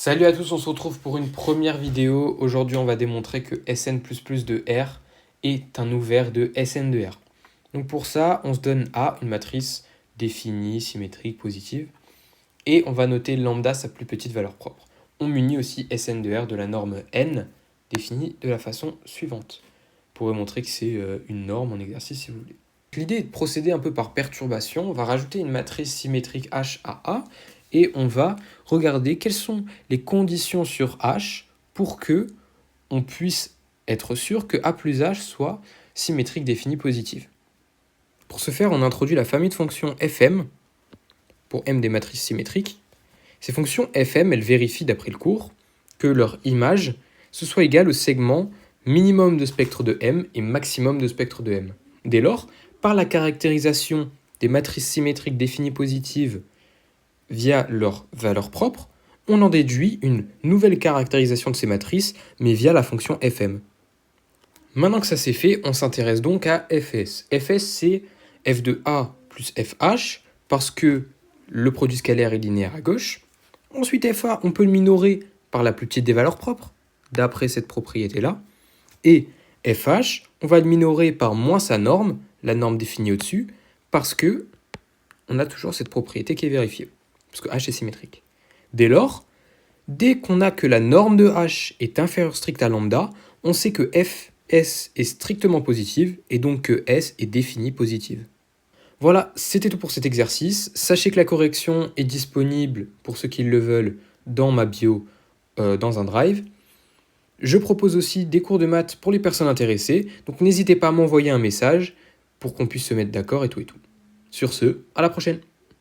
Salut à tous, on se retrouve pour une première vidéo. Aujourd'hui, on va démontrer que Sn++ de R est un ouvert de Sn de R. Donc pour ça, on se donne A, une matrice définie, symétrique, positive, et on va noter lambda sa plus petite valeur propre. On munit aussi Sn de R de la norme n, définie de la façon suivante. Vous pourrez montrer que c'est une norme en exercice si vous voulez. L'idée est de procéder un peu par perturbation. On va rajouter une matrice symétrique H à A, et on va regarder quelles sont les conditions sur H pour que on puisse être sûr que A plus H soit symétrique définie positive. Pour ce faire, on introduit la famille de fonctions fm, pour m des matrices symétriques. Ces fonctions fm, elles vérifient d'après le cours que leur image se soit égale au segment minimum de spectre de m et maximum de spectre de m. Dès lors, par la caractérisation des matrices symétriques définies positives via leur valeur propre, on en déduit une nouvelle caractérisation de ces matrices, mais via la fonction fm. Maintenant que ça c'est fait, on s'intéresse donc à fs. Fs, c'est f de a plus fh, parce que le produit scalaire est linéaire à gauche. Ensuite, fa, on peut le minorer par la plus petite des valeurs propres, d'après cette propriété-là. Et fh, on va le minorer par moins sa norme, la norme définie au-dessus, parce que on a toujours cette propriété qui est vérifiée, parce que h est symétrique. Dès lors, dès qu'on a que la norme de h est inférieure stricte à lambda, on sait que fs est strictement positive, et donc que s est définie positive. Voilà, c'était tout pour cet exercice. Sachez que la correction est disponible, pour ceux qui le veulent, dans ma bio, dans un drive. Je propose aussi des cours de maths pour les personnes intéressées, donc n'hésitez pas à m'envoyer un message pour qu'on puisse se mettre d'accord et tout et tout. Sur ce, à la prochaine!